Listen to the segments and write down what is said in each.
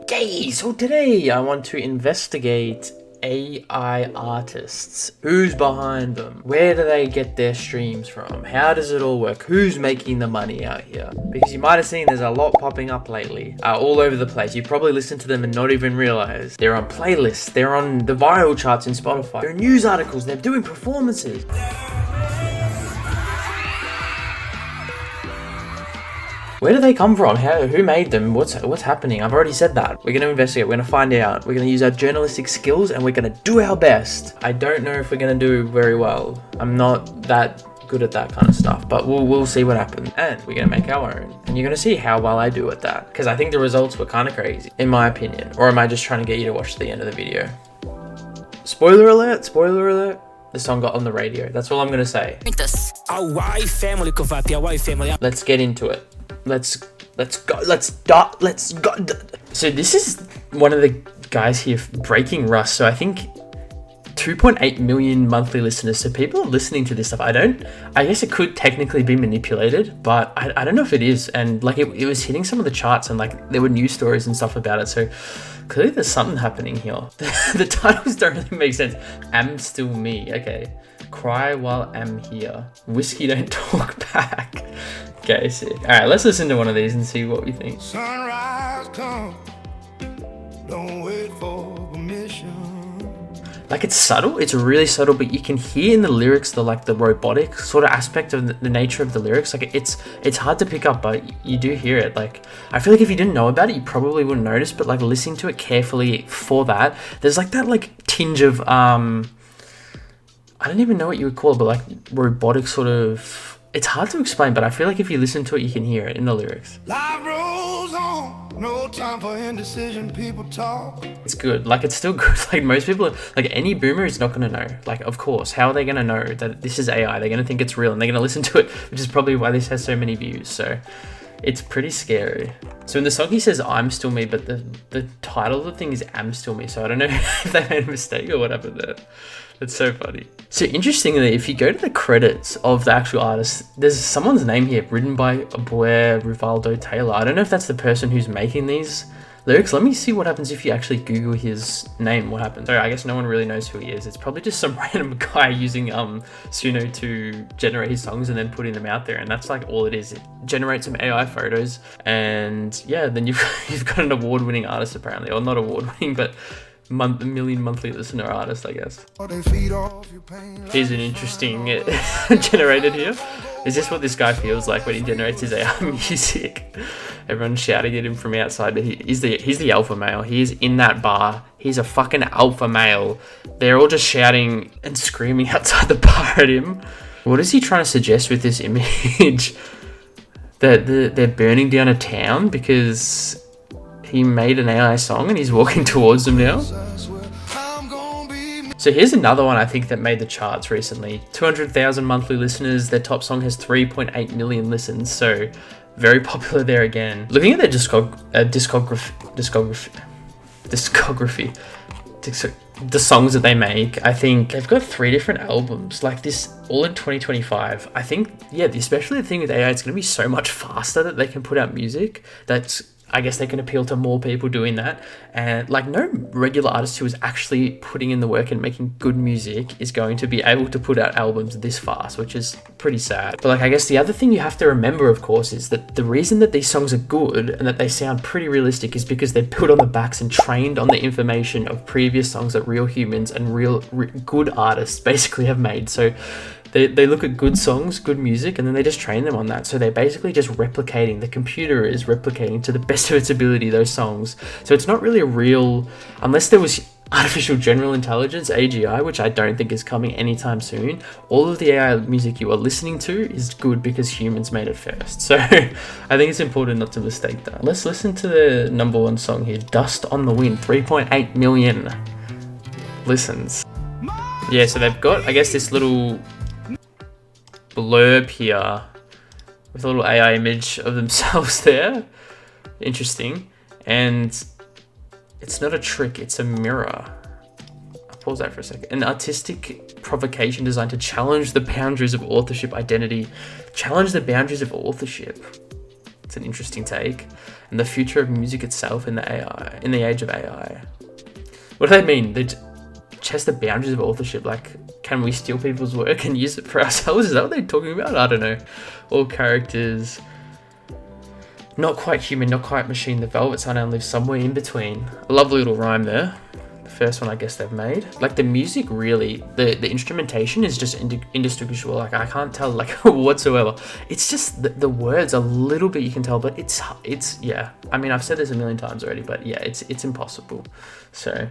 Okay, so today I want to investigate AI artists. Who's behind them? Where do they get their streams from? How does it all work? Who's making the money out here? Because you might have seen there's a lot popping up lately, all over the place. You probably listen to them and not even realize. They're on playlists, they're on the viral charts in Spotify, they're in news articles, they're doing performances. Where do they come from? Who made them? What's happening? I've already said that. We're going to investigate. We're going to find out. We're going to use our journalistic skills and we're going to do our best. I don't know if we're going to do very well. I'm not that good at that kind of stuff, but we'll see what happens. And we're going to make our own. And you're going to see how well I do at that. Because I think the results were kind of crazy, in my opinion. Or am I just trying to get you to watch the end of the video? Spoiler alert, spoiler alert. The song got on the radio. That's all I'm going to say. Let's get into it. Let's go. So this is one of the guys here breaking Rust. So I think 2.8 million monthly listeners. So people are listening to this stuff. I guess it could technically be manipulated, but I don't know if it is. And like it was hitting some of the charts and like there were news stories and stuff about it. So clearly there's something happening here. The titles don't really make sense. Am still me. Okay. Cry while I'm here. Whiskey don't talk back. Okay, sick. Alright, let's listen to one of these and see what we think. Sunrise come. Don't wait for permission. Like it's subtle, it's really subtle, but you can hear in the lyrics the robotic sort of aspect of the nature of the lyrics. Like it's hard to pick up, but you do hear it. Like I feel like if you didn't know about it, you probably wouldn't notice, but like listening to it carefully for that, there's like that like tinge of I don't even know what you would call it, but like robotic sort of. It's hard to explain, but I feel like if you listen to it, you can hear it in the lyrics. Life rolls on, no time for indecision, people talk. It's good, like it's still good. Like most people, like any boomer is not gonna know. Like of course, how are they gonna know that this is AI? They're gonna think it's real and they're gonna listen to it, which is probably why this has so many views. So it's pretty scary. So in the song he says I'm still me, but the title of the thing is Am Still Me. So I don't know if they made a mistake or what happened there. It's so funny. So interestingly, if you go to the credits of the actual artist, there's someone's name here written by Boer Rivaldo Taylor. I don't know if that's the person who's making these lyrics. Let me see what happens if you actually Google his name. What happens? So I guess no one really knows who he is. It's probably just some random guy using Suno to generate his songs and then putting them out there. And that's like all it is. It generates some AI photos. And yeah, then you've got an award-winning artist apparently. Or not award-winning, but million monthly listener artist, I guess. Here's an interesting generated here. Is this what this guy feels like when he generates his AI music? Everyone's shouting at him from outside, but he's the alpha male. He is in that bar. He's a fucking alpha male. They're all just shouting and screaming outside the bar at him. What is he trying to suggest with this image? That they're burning down a town because he made an AI song and he's walking towards them now. So here's another one I think that made the charts recently. 200,000 monthly listeners. Their top song has 3.8 million listens. So very popular there again. Looking at their discography, the songs that they make, I think they've got 3 different albums like this, all in 2025. I think, yeah, especially the thing with AI, it's going to be so much faster that they can put out music that's, I guess they can appeal to more people doing that. And like no regular artist who is actually putting in the work and making good music is going to be able to put out albums this fast, which is pretty sad. But like, I guess the other thing you have to remember, of course, is that the reason that these songs are good and that they sound pretty realistic is because they're built on the backs and trained on the information of previous songs that real humans and real good artists basically have made. So they look at good songs, good music, and then they just train them on that. So they're basically just replicating, the computer is replicating to the best of its ability those songs. So it's not really a real, unless there was artificial general intelligence, AGI, which I don't think is coming anytime soon, all of the AI music you are listening to is good because humans made it first. So I think it's important not to mistake that. Let's listen to the number 1 song here, Dust on the Wind, 3.8 million listens. Yeah, so they've got, I guess, this little blurb here with a little AI image of themselves there. Interesting. And it's not a trick, it's a mirror. I'll pause that for a second. An artistic provocation designed to challenge the boundaries of authorship identity. Challenge the boundaries of authorship. It's an interesting take. And the future of music itself in the age of AI. What do they mean? They test the boundaries of authorship. Like, can we steal people's work and use it for ourselves? Is that what they're talking about? I don't know. All characters, not quite human, not quite machine. The Velvet Sundown lives somewhere in between. A lovely little rhyme there. The first one I guess they've made. Like the music really, the instrumentation is just indistinguishable. Like I can't tell like whatsoever. It's just the words a little bit you can tell, but it's yeah. I mean, I've said this a million times already, but yeah, it's impossible. So,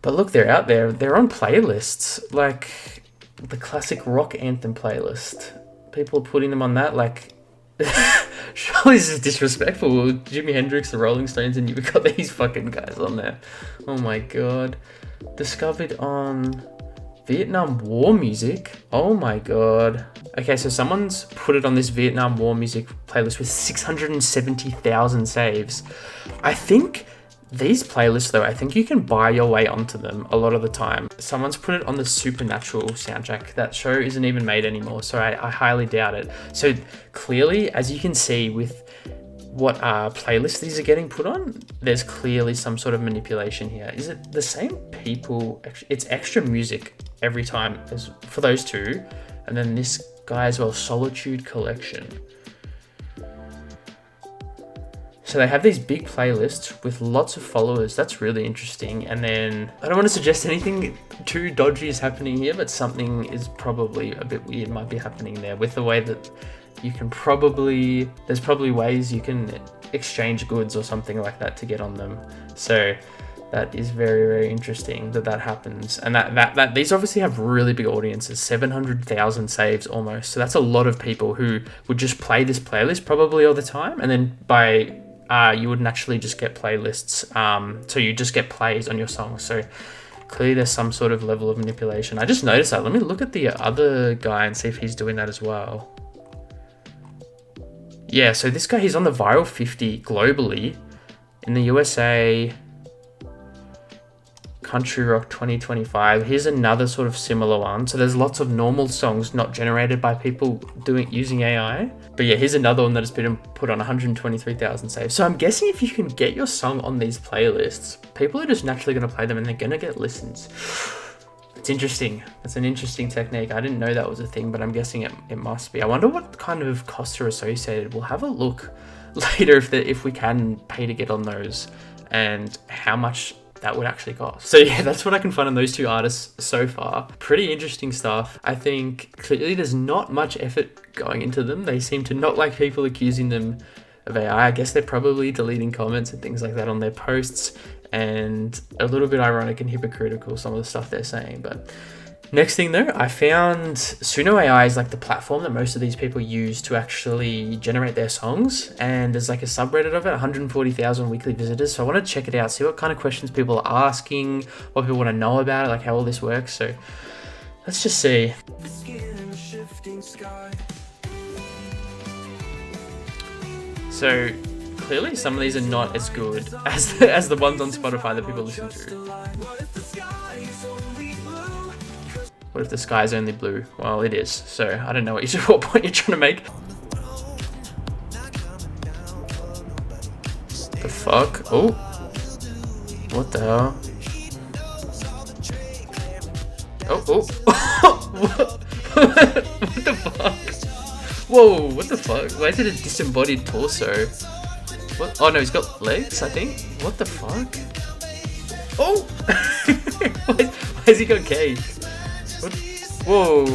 but look, they're out there. They're on playlists like the classic rock anthem playlist. People are putting them on that. Like, surely this is disrespectful. Jimi Hendrix, the Rolling Stones, and you've got these fucking guys on there. Oh my god. Discovered on Vietnam War music. Oh my god. Okay, so someone's put it on this Vietnam War music playlist with 670,000 saves. I think these playlists, though, I think you can buy your way onto them a lot of the time. Someone's put it on the Supernatural soundtrack. That show isn't even made anymore, so I highly doubt it. So clearly, as you can see with what playlists these are getting put on, there's clearly some sort of manipulation here. Is it the same people? It's extra music every time as for those two. And then this guy as well, Solitude Collection. So they have these big playlists with lots of followers. That's really interesting. And then I don't want to suggest anything too dodgy is happening here, but something is probably a bit weird might be happening there with the way that you can there's probably ways you can exchange goods or something like that to get on them. So that is very, very interesting that happens. And that these obviously have really big audiences, 700,000 saves almost. So that's a lot of people who would just play this playlist probably all the time. And then you would naturally just get playlists. So you just get plays on your songs. So clearly there's some sort of level of manipulation. I just noticed that. Let me look at the other guy and see if he's doing that as well. Yeah, so this guy, he's on the Viral 50 globally. In the USA, Country Rock 2025. Here's another sort of similar one. So there's lots of normal songs not generated by people using AI. But yeah, here's another one that has been put on 123,000 saves. So I'm guessing if you can get your song on these playlists, people are just naturally going to play them and they're going to get listens. It's interesting. It's an interesting technique. I didn't know that was a thing, but I'm guessing it must be. I wonder what kind of costs are associated. We'll have a look later if we can pay to get on those and how much that would actually cost. So yeah, that's what I can find on those two artists so far. Pretty interesting stuff. I think clearly there's not much effort going into them. They seem to not like people accusing them of AI. I guess they're probably deleting comments and things like that on their posts, and a little bit ironic and hypocritical some of the stuff they're saying. But next thing though, I found Suno AI is like the platform that most of these people use to actually generate their songs, and there's like a subreddit of it, 140,000 weekly visitors. So I want to check it out, see what kind of questions people are asking, what people want to know about it, like how all this works. So let's just see. So clearly some of these are not as good as the ones on Spotify that people listen to. What if the sky's only blue? Well, it is. So I don't know what point you're trying to make. The fuck? Oh. What the hell? Oh. What the fuck? Whoa, what the fuck? Why is it a disembodied torso? What? Oh no, he's got legs, I think. What the fuck? Oh! why has he got cake? What? Whoa.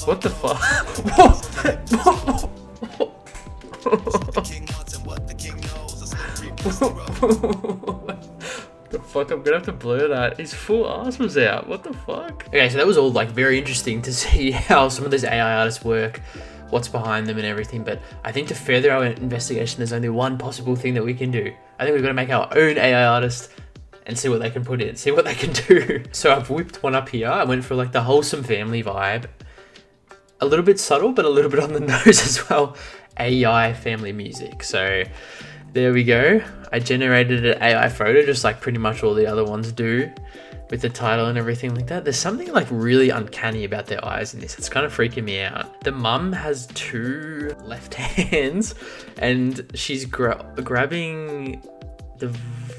What the fuck? The fuck, I'm gonna have to blur that. His full ass was out. What the fuck? Okay, so that was all like very interesting to see how some of these AI artists work, what's behind them and everything. But I think to further our investigation, there's only one possible thing that we can do. I think we've got to make our own AI artist and see what they can put in, see what they can do. So I've whipped one up here. I went for like the wholesome family vibe. A little bit subtle, but a little bit on the nose as well. AI family music. So there we go. I generated an AI photo just like pretty much all the other ones do. with the title and everything like that. There's something like really uncanny about their eyes in this. It's kind of freaking me out. The mum has 2 left hands and she's grabbing the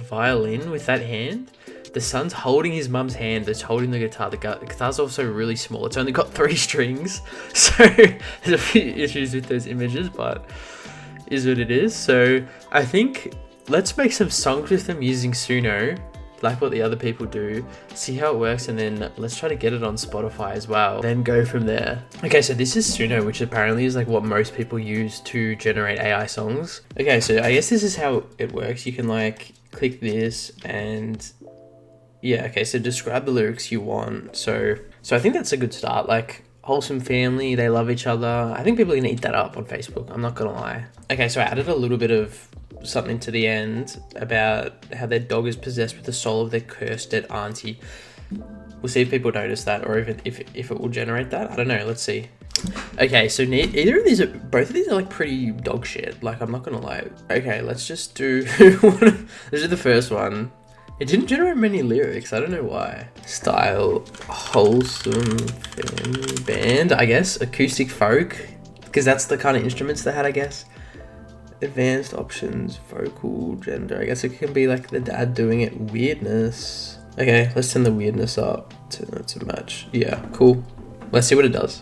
violin with that hand. The son's holding his mum's hand that's holding the guitar. The guitar's also really small. It's only got 3 strings. So there's a few issues with those images, but is what it is. So I think let's make some songs with them using Suno, like what the other people do, see how it works, and then let's try to get it on Spotify as well, then go from there. Okay, so this is Suno, which apparently is like what most people use to generate AI songs. Okay, so I guess this is how it works. You can like click this and yeah, okay, so describe the lyrics you want. So I think that's a good start. Like, wholesome family, they love each other. I think people are gonna eat that up on Facebook, I'm not gonna lie. Okay, so I added a little bit of something to the end about how their dog is possessed with the soul of their cursed dead auntie. We'll see if people notice that, or even if it will generate that. I don't know, let's see. Okay, so both of these are like pretty dog shit. Like, I'm not gonna lie. Okay, let's just do, let's do the first one. It didn't generate many lyrics, I don't know why. Style, wholesome family band, I guess. Acoustic folk, because that's the kind of instruments they had, I guess. Advanced options, vocal, gender. I guess it can be like the dad doing it. Weirdness. Okay, let's turn the weirdness up to match. Yeah, cool. Let's see what it does.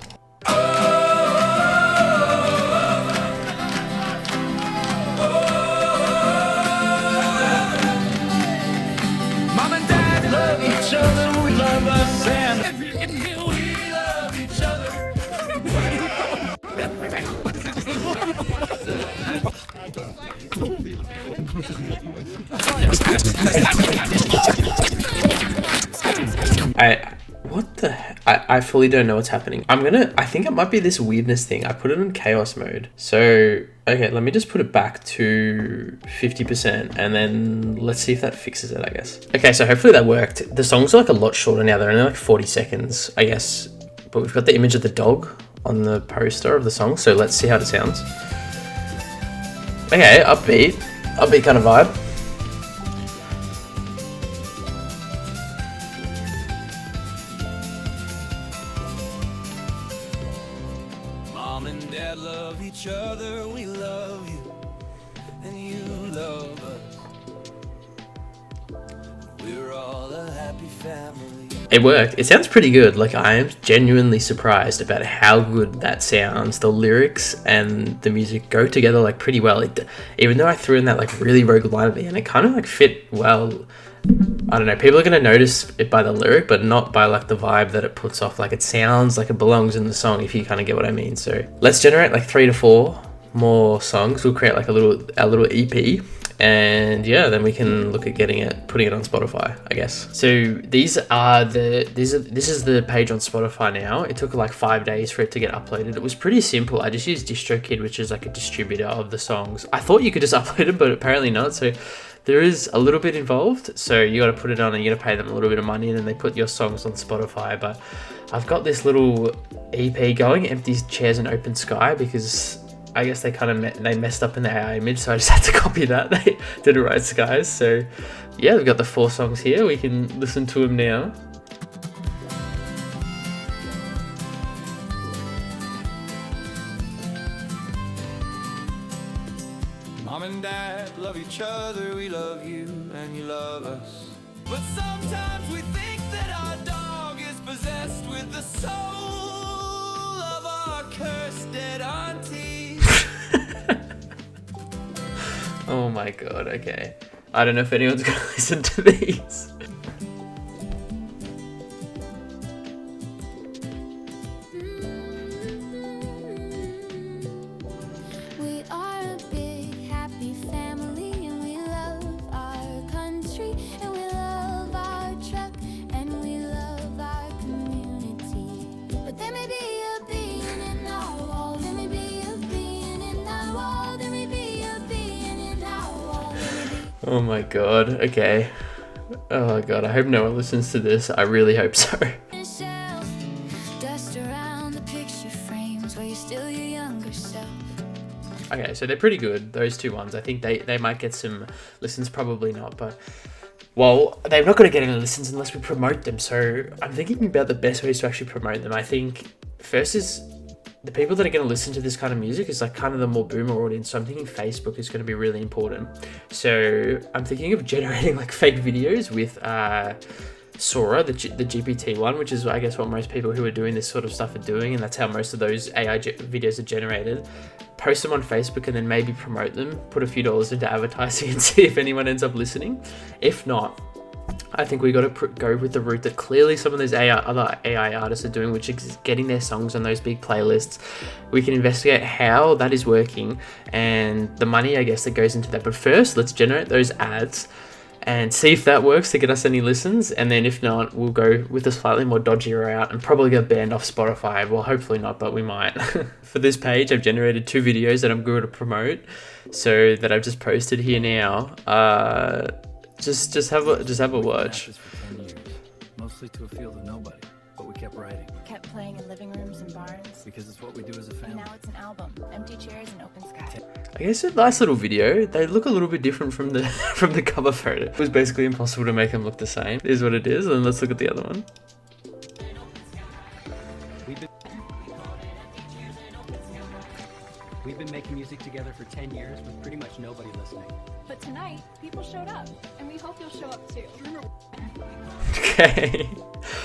I fully don't know what's happening. I think it might be this weirdness thing. I put it in chaos mode. So, okay, let me just put it back to 50% and then let's see if that fixes it, I guess. Okay, so hopefully that worked. The songs are like a lot shorter now. They're only like 40 seconds, I guess. But we've got the image of the dog on the poster of the song. So let's see how it sounds. Okay, upbeat kind of vibe. Mom and Dad love each other, we love you, and you love us. We're all a happy family. It worked. It sounds pretty good. Like, I am genuinely surprised about how good that sounds. The lyrics and the music go together like pretty well. Even though I threw in that like really rogue line at the end, it kind of like fit well. I don't know, people are going to notice it by the lyric, but not by like the vibe that it puts off. Like, it sounds like it belongs in the song, if you kind of get what I mean. So let's generate like 3 to 4 more songs. We'll create like a little EP, and yeah, then we can look at putting it on Spotify, I guess. So this is the page on Spotify now. It took like 5 days for it to get uploaded. It was pretty simple. I just used DistroKid, which is like a distributor of the songs. I thought you could just upload it, but apparently not. So there is a little bit involved. So you got to put it on and you got to pay them a little bit of money, and then they put your songs on Spotify. But I've got this little EP going, Empty Chairs and Open Sky, because I guess they kind of they messed up in the AI image, so I just had to copy that. They didn't write skies. So yeah, we've got the 4 songs here. We can listen to them now. Mom and Dad love each other, we love you, and you love us. But sometimes we think that our dog is possessed with the soul of our cursed dead auntie. Oh my god, okay. I don't know if anyone's gonna listen to these. We are a big happy family, and we love our country, and we love our truck, and we love our community. But there may be a being in our wall, there may be a being in our wall, there may be a being in our wall, there may be. Oh my god, okay. Oh god, I hope no one listens to this. I really hope so. Shelf, dust around the picture frames where you're still your younger self. Okay, so they're pretty good, those 2 ones. I think they might get some listens, probably not, but Well, they're not going to get any listens unless we promote them. So I'm thinking about the best ways to actually promote them. I think first is the people that are going to listen to this kind of music is like kind of the more boomer audience. So I'm thinking Facebook is going to be really important. So I'm thinking of generating like fake videos with Sora, the GPT one, which is I guess what most people who are doing this sort of stuff are doing, and that's how most of those AI videos are generated. Post them on Facebook and then maybe promote them, put a few dollars into advertising and see if anyone ends up listening. If not, I think we got to go with the route that clearly some of those other AI artists are doing, which is getting their songs on those big playlists. We can investigate how that is working and the money, I guess, that goes into that. But first, let's generate those ads and see if that works to get us any listens. And then if not, we'll go with a slightly more dodgy route and probably get banned off Spotify. Well, hopefully not, but we might. For this page, I've generated 2 videos that I'm going to promote, so that I've just posted here now. Just have a watch. For 10 years, mostly to a field of nobody, but we kept writing. Kept playing in living rooms and barns. Because it's what we do as a And family. now it's an album. Empty chairs and open sky. I guess a nice little video. They look a little bit different from the from the cover photo. It was basically impossible to make them look the same. It is what it is. And let's look at the other one. We've been making music together for 10 years with pretty much nobody listening. But tonight, people showed up, and we hope you'll show up too. Okay.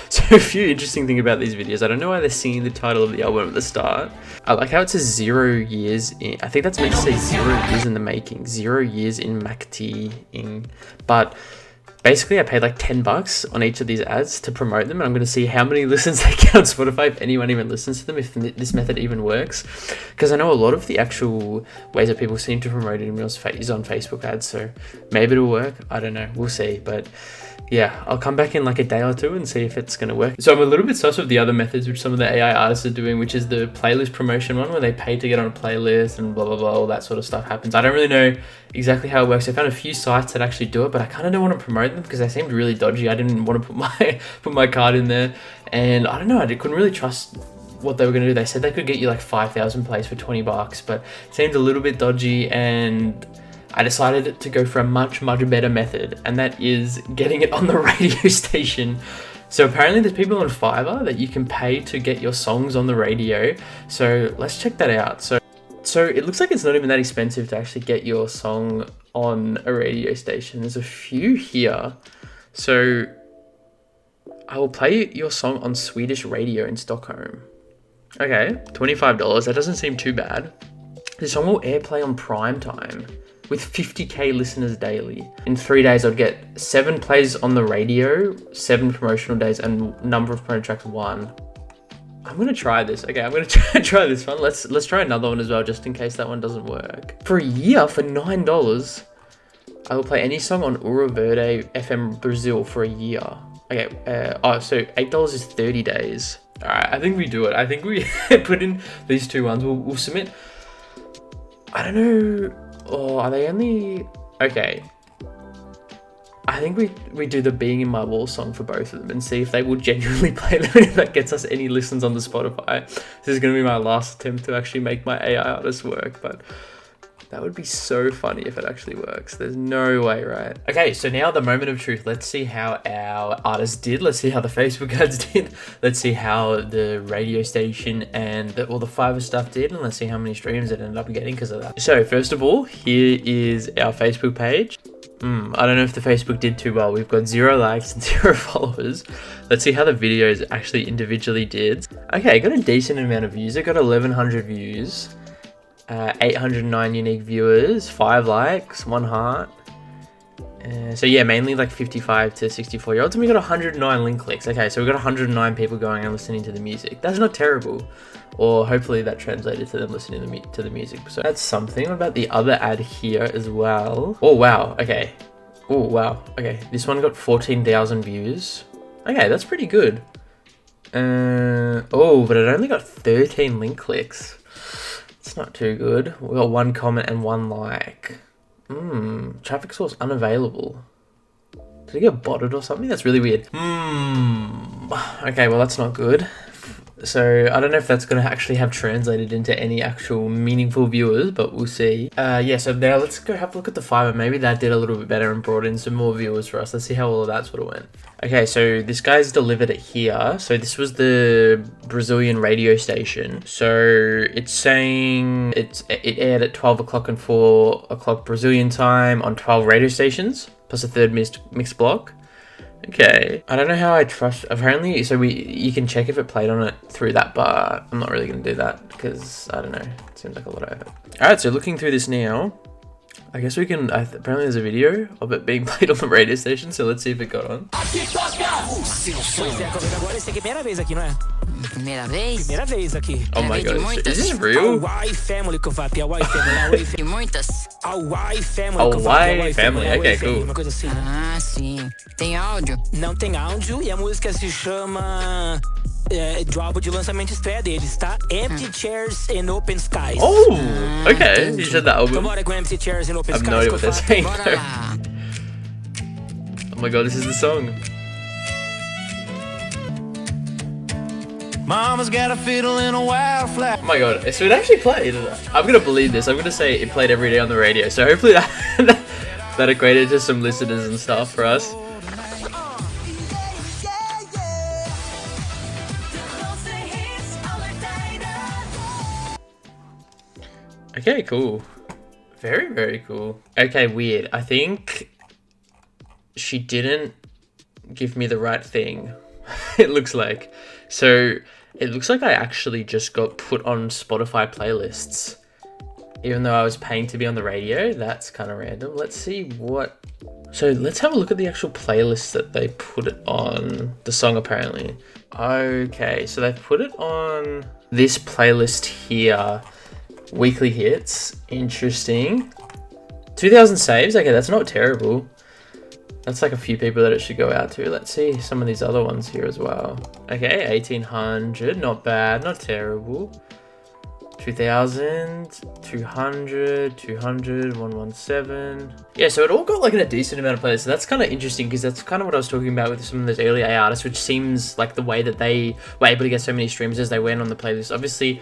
So a few interesting things about these videos. I don't know why they're singing the title of the album at the start. I like how it says 0 years in. I think that's meant to say 0 years in the making. 0 years in MacT-ing. But basically, I paid like $10 on each of these ads to promote them, and I'm going to see how many listens they get on Spotify, if anyone even listens to them, if this method even works. Because I know a lot of the actual ways that people seem to promote it is on Facebook ads, so maybe it'll work. I don't know. We'll see. But yeah, I'll come back in like a day or two and see if it's going to work. So I'm a little bit sus of the other methods which some of the AI artists are doing, which is the playlist promotion one, where they pay to get on a playlist and blah, blah, blah, all that sort of stuff happens. I don't really know exactly how it works. I found a few sites that actually do it, but I kind of don't want to promote them because they seemed really dodgy. I didn't want to put my card in there, and I don't know, I couldn't really trust what they were going to do. They said they could get you like 5,000 plays for $20, but it seemed a little bit dodgy, and I decided to go for a much better method, and that is getting it on the radio station. So apparently there's people on Fiverr that you can pay to get your songs on the radio. So let's check that out. So it looks like it's not even that expensive to actually get your song on a radio station. There's a few here. So I will play your song on Swedish radio in Stockholm. Okay, $25. That doesn't seem too bad. The song will airplay on prime time with 50k listeners daily. In 3 days, I'd get 7 plays on the radio, 7 promotional days, and number of promoted tracks 1. I'm gonna try this. Okay, I'm gonna try this one. Let's try another one as well, just in case that one doesn't work. For a year, for $9, I will play any song on Ouro Verde FM Brazil for a year. Okay, so $8 is 30 days. All right, I think we do it. I think we put in these 2 ones. We'll submit. I don't know. Oh, are they only... Okay. I think we do the Being in My Wall song for both of them and see if they will genuinely play them and if that gets us any listens on the Spotify. This is going to be my last attempt to actually make my AI artist work, but that would be so funny if it actually works. There's no way, right? Okay, so now the moment of truth. Let's see how our artists did. Let's see how the Facebook ads did. Let's see how the radio station and all the Fiverr stuff did. And let's see how many streams it ended up getting because of that. So first of all, here is our Facebook page. I don't know if the Facebook did too well. We've got 0 likes and 0 followers. Let's see how the videos actually individually did. Okay, got a decent amount of views. It got 1,100 views. 809 unique viewers, 5 likes, 1 heart. So yeah, mainly like 55 to 64 year olds, and we got 109 link clicks. Okay, so we got 109 people going and listening to the music. That's not terrible. Or hopefully that translated to them listening to the music. So that's something. What about the other ad here as well? Oh wow, okay. Oh wow, okay. This one got 14,000 views. Okay, that's pretty good. Oh, but it only got 13 link clicks. It's not too good. We got 1 comment and 1 like. Traffic source unavailable. Did it get botted or something? That's really weird. Okay, well that's not good. So I don't know if that's going to actually have translated into any actual meaningful viewers, but we'll see. Yeah, so now let's go have a look at the Fiverr. Maybe that did a little bit better and brought in some more viewers for us. Let's see how all of that sort of went. Okay, so this guy's delivered it here. So this was the Brazilian radio station. So it's saying it aired at 12 o'clock and 4 o'clock Brazilian time on 12 radio stations, plus a third mixed block. Okay, I don't know how I trust. Apparently, so you can check if it played on it through that, but I'm not really gonna do that because I don't know. It seems like a lot of effort. All right, so looking through this now, I guess we can. Apparently, there's a video of it being played on the radio station. So let's see if it got on. Primeira vez? Primeira vez aqui. Oh my god, is this real? Hawaii family que eu falo, Hawaii family. De muitas? Hawaii family que eu falo, Hawaii family, ok, cool. Uma coisa assim. Ah, sim. Tem áudio? Não tem áudio e a música se chama do álbum de lançamento de estreia deles, tá? Empty Chairs and Open Skies. Oh, okay. You said that Então album. bora com Empty Chairs and Open I have no idea what Skies. they're saying. Bora lá. Oh my god, this is the song. Mama's got a fiddle and a wildflower. Oh my god, so it actually played. I'm gonna believe this. I'm gonna say it played every day on the radio. So hopefully that equated to some listeners and stuff for us. Okay, cool. Very, very cool. Okay, weird. I think she didn't give me the right thing. It looks like. So it looks like I actually just got put on Spotify playlists. Even though I was paying to be on the radio. That's kind of random. Let's see what... So let's have a look at the actual playlist that they put it on. The song apparently. Okay, so they put it on this playlist here. Weekly hits. Interesting. 2,000 saves. Okay, that's not terrible. That's like a few people that it should go out to. Let's see some of these other ones here as well. Okay, 1,800. Not bad. Not terrible. 2,000, 200, 200, 117. Yeah, so it all got like a decent amount of players. So that's kind of interesting because that's kind of what I was talking about with some of those early AI artists, which seems like the way that they were able to get so many streams as they went on the playlist. Obviously,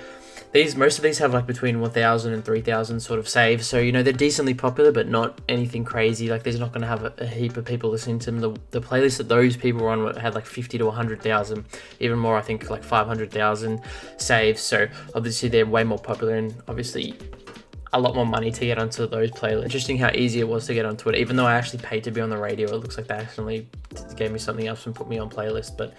most of these have like between 1,000 and 3,000 sort of saves. So, you know, they're decently popular, but not anything crazy. Like there's not going to have a heap of people listening to them. The playlist that those people were on had like 50 to 100,000, even more, I think like 500,000 saves. So obviously they're way more popular and obviously a lot more money to get onto those playlists. Interesting how easy it was to get onto it. Even though I actually paid to be on the radio, it looks like they accidentally gave me something else and put me on playlist, but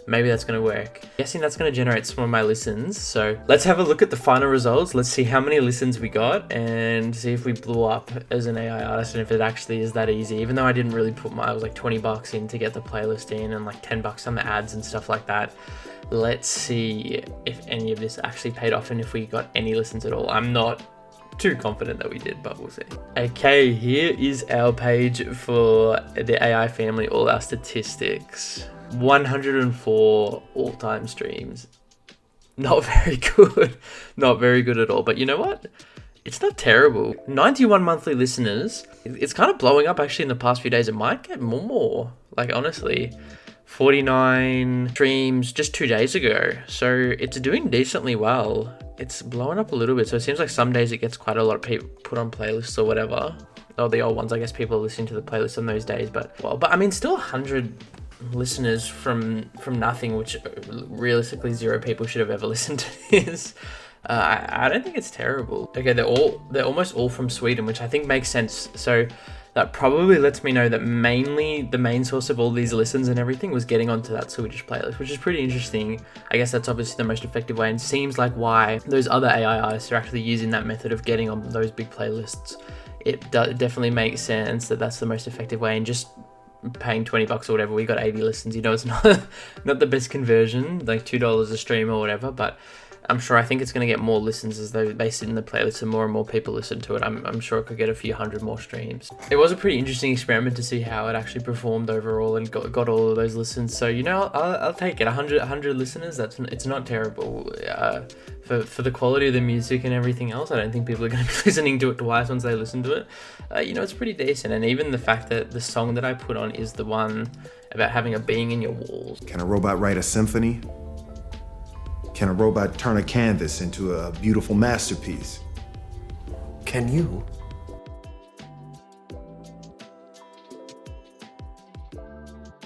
maybe that's going to work. I'm guessing that's going to generate some of my listens. So let's have a look at the final results. Let's see how many listens we got and see if we blew up as an AI artist and if it actually is that easy. Even though I didn't really put I was like 20 bucks in to get the playlist in and like 10 bucks on the ads and stuff like that. Let's see if any of this actually paid off and if we got any listens at all. I'm not too confident that we did, but we'll see. Okay, here is our page for the AI family, all our statistics. 104 all-time streams. Not very good. Not very good at all. But you know what? It's not terrible. 91 monthly listeners. It's kind of blowing up actually in the past few days. It might get more. Like honestly. 49 streams just 2 days ago. So it's doing decently well. It's blowing up a little bit. So it seems like some days it gets quite a lot of people put on playlists or whatever. Oh, the old ones. I guess people are listening to the playlist on those days. But I mean, still 100 listeners from nothing, which realistically 0 people should have ever listened to this. I don't think it's terrible. Okay, they're almost all from Sweden, which I think makes sense. So that probably lets me know that mainly the main source of all these listens and everything was getting onto that Swedish playlist, which is pretty interesting. I guess that's obviously the most effective way and seems like why those other AI artists are actually using that method of getting on those big playlists. It definitely makes sense that that's the most effective way, and just paying 20 bucks or whatever, we got 80 listens. You know, it's not the best conversion, like $2 a stream or whatever, but I'm sure I think it's going to get more listens as they sit in the playlist and more people listen to it. I'm sure it could get a few hundred more streams. It was a pretty interesting experiment to see how it actually performed overall and got all of those listens. So, you know, I'll take it. 100 listeners, it's not terrible. For the quality of the music and everything else, I don't think people are going to be listening to it twice once they listen to it. You know, it's pretty decent. And even the fact that the song that I put on is the one about having a being in your walls. Can a robot write a symphony? Can a robot turn a canvas into a beautiful masterpiece? Can you?